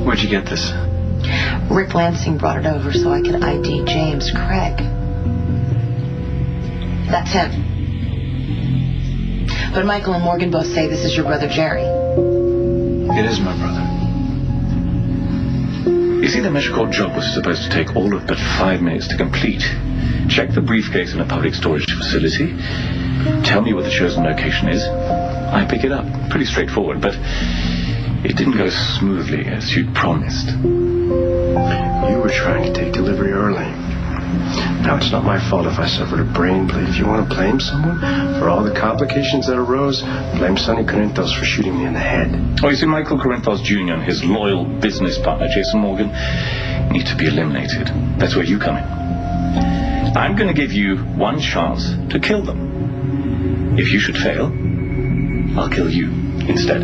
Where'd you get this? Rick Lansing brought it over so I could ID James Craig. That's him. But Michael and Morgan both say this is your brother Jerry. It is my brother. You see, the MetroCorp job was supposed to take all of but 5 minutes to complete. Check the briefcase in a public storage facility. Tell me what the chosen location is. I pick it up. Pretty straightforward, but it didn't go smoothly as you'd promised. You were trying to take delivery early. Now, it's not my fault if I suffered a brain bleed. If you want to blame someone for all the complications that arose, blame Sonny Corintho for shooting me in the head. Oh, you see, Michael Corintho Jr. and his loyal business partner, Jason Morgan, need to be eliminated. That's where you come in. I'm going to give you one chance to kill them. If you should fail, I'll kill you instead.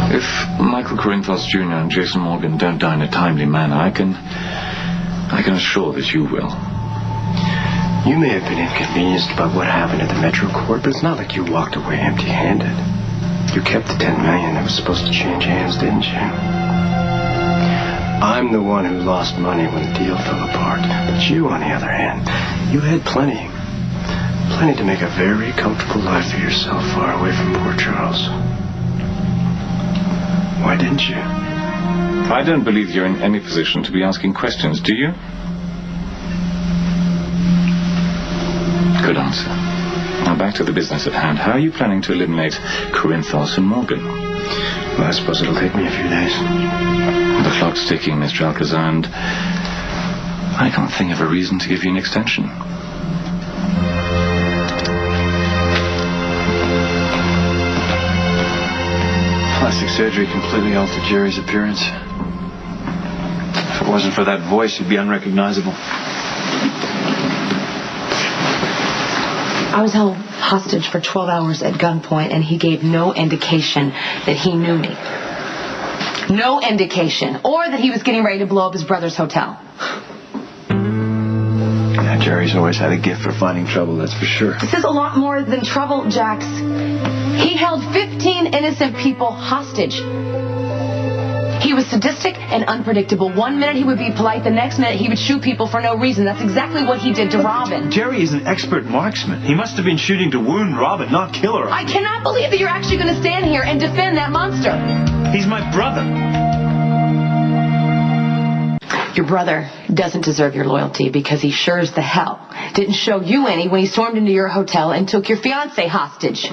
If Michael Corintho Jr. and Jason Morgan don't die in a timely manner, I can assure that you will. You may have been inconvenienced about what happened at the MetroCorp, but it's not like you walked away empty-handed. You kept the $10 million that was supposed to change hands, didn't you? I'm the one who lost money when the deal fell apart. But you, on the other hand, you had plenty to make a very comfortable life for yourself far away from poor Charles. Why didn't you? I don't believe you're in any position to be asking questions, do you? Good answer. Now back to the business at hand. How are you planning to eliminate Corinthos and Morgan? Well, I suppose it'll take me a few days. The clock's ticking, Mr. Alcazar, and I can't think of a reason to give you an extension. Plastic surgery completely altered Jerry's appearance. If it wasn't for that voice, he'd be unrecognizable. I was held hostage for 12 hours at gunpoint, and he gave no indication that he knew me. No indication. Or that he was getting ready to blow up his brother's hotel. Yeah, Jerry's always had a gift for finding trouble, that's for sure. This is a lot more than trouble, Jax. He held 15 innocent people hostage. He was sadistic and unpredictable. One minute he would be polite, the next minute he would shoot people for no reason. That's exactly what he did to Robin. Jerry is an expert marksman. He must have been shooting to wound Robin, not kill her. I cannot believe that you're actually going to stand here and defend that monster. He's my brother. Your brother doesn't deserve your loyalty because he sure as the hell didn't show you any when he stormed into your hotel and took your fiancée hostage.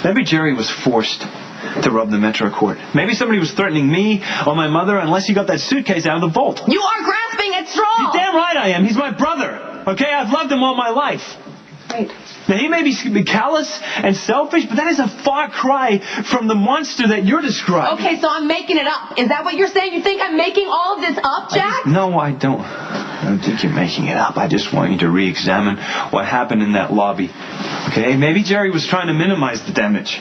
Maybe Jerry was forced to rob the MetroCorp. Maybe somebody was threatening me or my mother unless you got that suitcase out of the vault. You are grasping at straws! You're damn right I am. He's my brother. Okay? I've loved him all my life. Right. Now, he may be callous and selfish, but that is a far cry from the monster that you're describing. Okay, so I'm making it up. Is that what you're saying? You think I'm making all of this up, Jack? No, I don't. I don't think you're making it up. I just want you to re-examine what happened in that lobby. Okay? Maybe Jerry was trying to minimize the damage.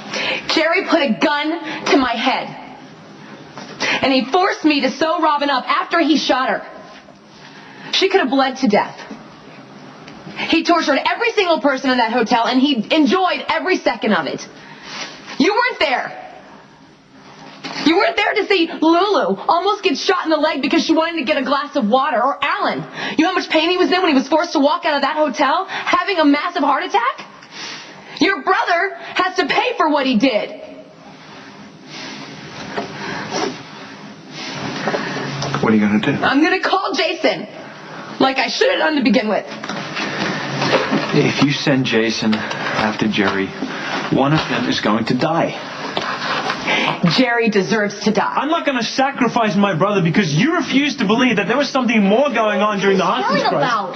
Jerry put a gun to my head. And he forced me to sew Robin up after he shot her. She could have bled to death. He tortured every single person in that hotel, and he enjoyed every second of it. You weren't there. You weren't there to see Lulu almost get shot in the leg because she wanted to get a glass of water, or Alan. You know how much pain he was in when he was forced to walk out of that hotel, having a massive heart attack? Your brother has to pay for what he did. What are you going to do? I'm going to call Jason, like I should have done to begin with. If you send Jason after Jerry, one of them is going to die. Jerry deserves to die. I'm not going to sacrifice my brother because you refuse to believe that there was something more going on during the hostage crisis. About?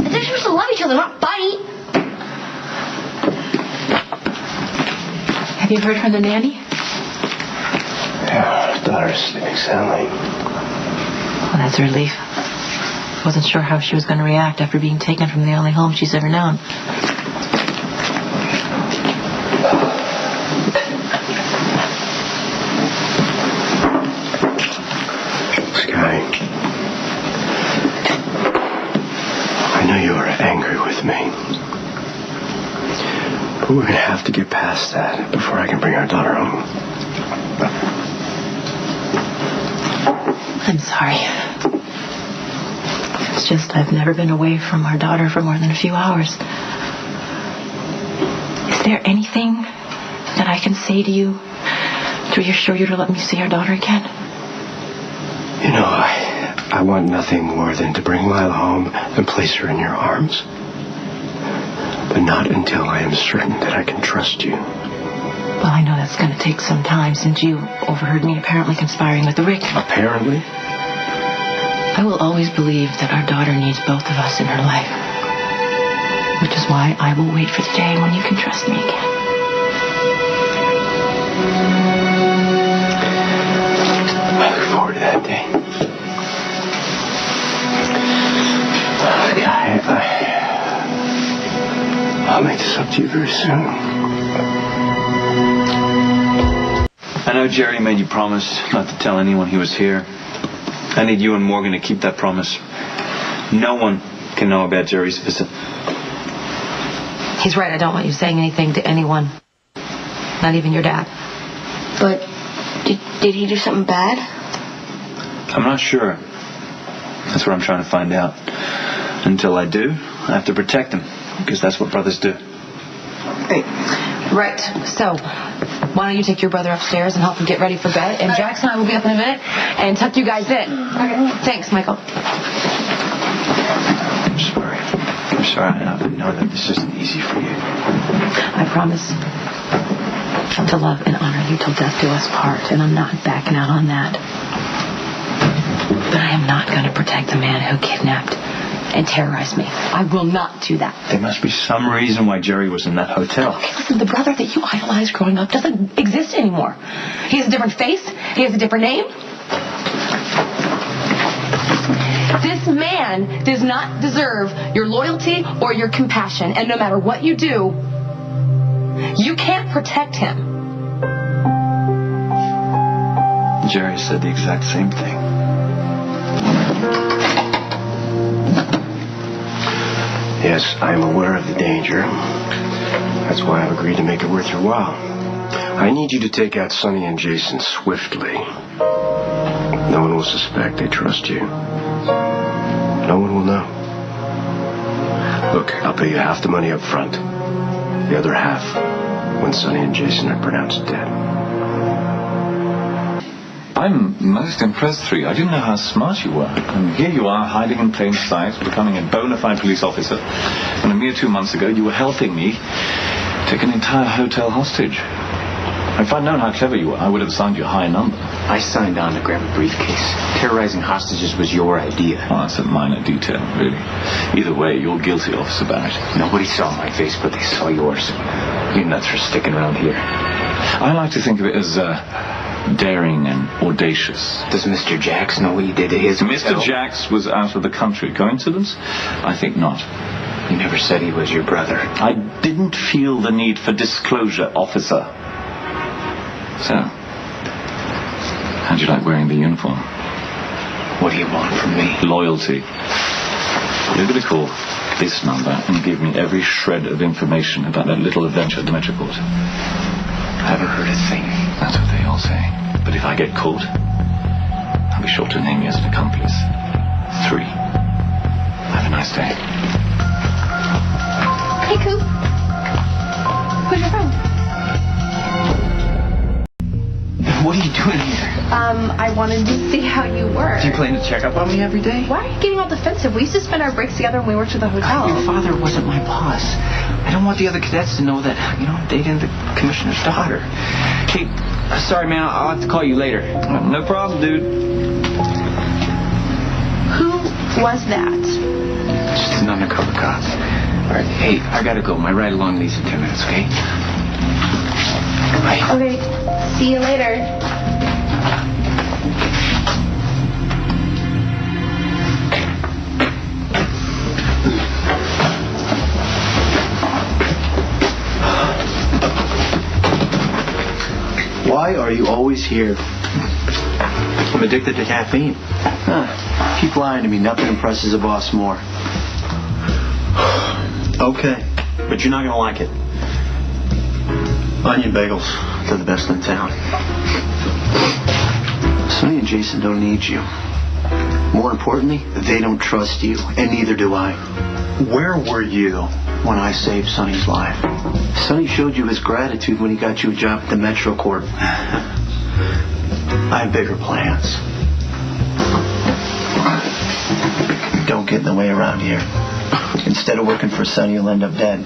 They're supposed to love each other, not fight. Have you heard from the nanny? Yeah, her daughter's sleeping soundly. Well, that's a relief. Wasn't sure how she was going to react after being taken from the only home she's ever known. Sky, I know you are angry with me. But we're going to have to get past that before I can bring our daughter home. I'm sorry. It's just I've never been away from our daughter for more than a few hours. Is there anything that I can say to you to reassure you to let me see our daughter again? You know, I want nothing more than to bring Lila home and place her in your arms. But not until I am certain that I can trust you. Well, I know that's going to take some time since you overheard me apparently conspiring with the Rick. Apparently? I will always believe that our daughter needs both of us in her life. Which is why I will wait for the day when you can trust me again. I look forward to that day. I'll make this up to you very soon. I know Jerry made you promise not to tell anyone he was here. I need you and Morgan to keep that promise. No one can know about Jerry's visit. He's right. I don't want you saying anything to anyone. Not even your dad. But did he do something bad? I'm not sure. That's what I'm trying to find out. Until I do, I have to protect him. Because that's what brothers do. Hey. Right. So, why don't you take your brother upstairs and help him get ready for bed? And Jax and I will be up in a minute and tuck you guys in. Okay. Thanks, Michael. I'm sorry. I know that this isn't easy for you. I promise to love and honor you till death do us part. And I'm not backing out on that. But I am not going to protect the man who kidnapped and terrorized me. I will not do that. There must be some reason why Jerry was in that hotel. Okay, listen, the brother that you idolized growing up doesn't exist anymore. He has a different face. He has a different name. This man does not deserve your loyalty or your compassion. And no matter what you do, you can't protect him. Jerry said the exact same thing. Yes, I am aware of the danger. That's why I've agreed to make it worth your while. I need you to take out Sonny and Jason swiftly. No one will suspect they trust you. No one will know. Look, I'll pay you half the money up front. The other half when Sonny and Jason are pronounced dead. I'm most impressed, Three. I didn't know how smart you were. And here you are, hiding in plain sight, becoming a bona fide police officer. And a mere 2 months ago, you were helping me take an entire hotel hostage. If I'd known how clever you were, I would have assigned you a high number. I signed on to grab a briefcase. Terrorizing hostages was your idea. Oh, that's a minor detail, really. Either way, you're guilty, Officer Barrett. Nobody saw my face, but they saw yours. You're nuts for sticking around here. I like to think of it as daring and audacious. Does Mr. Jax know what you did to his Mr. hotel? Jax was out of the country. Coincidence? I think not. You never said he was your brother. I didn't feel the need for disclosure, officer. So, how'd you like wearing the uniform? What do you want from me? Loyalty. You're going to call this number and give me every shred of information about that little adventure at the Metroport. I haven't heard a thing. That's what they all say. But if I get caught, I'll be sure to name you as an accomplice. 3. Have a nice day. Hey, Coop. Who's your friend? What are you doing here? I wanted to see how you were. Do you plan to check up on me every day? Why are you getting all defensive? We used to spend our breaks together when we worked at the hotel. Your father wasn't my boss. I don't want the other cadets to know that, I'm dating the commissioner's daughter. Hey, sorry, man. I'll have to call you later. No problem, dude. Who was that? Just an undercover cop. All right, hey, I gotta go. My ride along leaves in 10 minutes, okay? Bye. Okay, see you later. Why are you always here? I'm addicted to caffeine. Keep lying to me. Nothing impresses a boss more. Okay, but you're not going to like it. Onion bagels. They're the best in town. Sonny and Jason don't need you. More importantly, they don't trust you, and neither do I. Where were you when I saved Sonny's life? Sonny showed you his gratitude when he got you a job at the Metro Court. I have bigger plans. Don't get in the way around here. Instead of working for Sonny, you'll end up dead.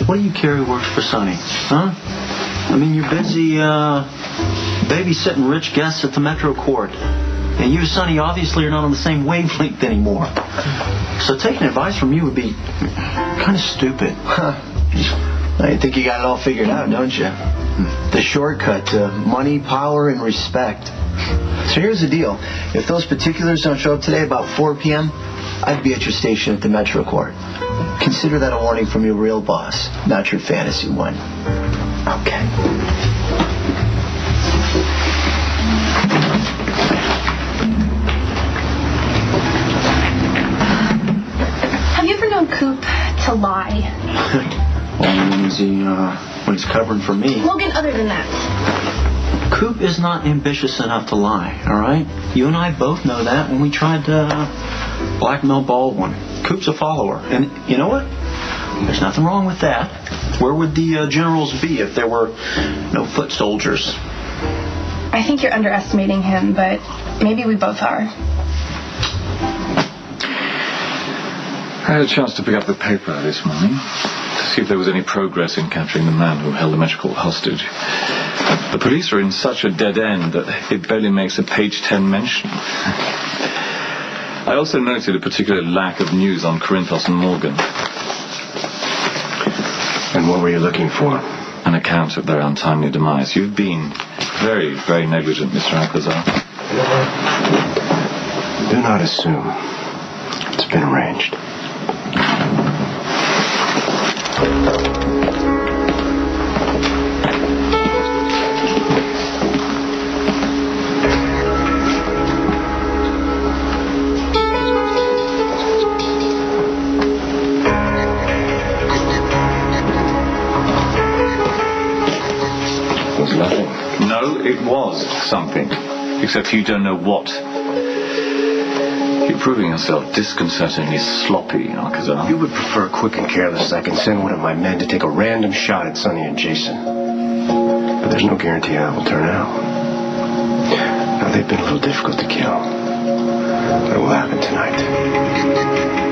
What do you care who works for Sonny? Huh? I mean, you're busy babysitting rich guests at the Metro Court. And you and Sonny obviously are not on the same wavelength anymore. So taking advice from you would be kind of stupid. I think you got it all figured out, don't you? The shortcut to money, power, and respect. So here's the deal. If those particulars don't show up today about 4 p.m., I'd be at your station at the Metro Court. Consider that a warning from your real boss, not your fantasy one. Okay. Have you ever known Coop to lie? Well, when he's covering for me. Logan, other than that. Coop is not ambitious enough to lie, all right? You and I both know that when we tried to blackmail Baldwin. Coop's a follower. And you know what? There's nothing wrong with that. Where would the generals be if there were no foot soldiers? I think you're underestimating him, but maybe we both are. I had a chance to pick up the paper this morning to see if there was any progress in capturing the man who held the Metro Court hostage. The police are in such a dead end that it barely makes a page 10 mention. I also noted a particular lack of news on Corintho and Morgan. And what were you looking for? An account of their untimely demise. You've been very, very negligent, Mr. Alcazar. Do not assume. It's been arranged. Nothing. No, it was something. Except you don't know what. You're proving yourself disconcertingly sloppy, Alcazar. You would prefer quick and careless I can send one of my men to take a random shot at Sonny and Jason. But there's no guarantee how it will turn out. Now, they've been a little difficult to kill. But it will happen tonight.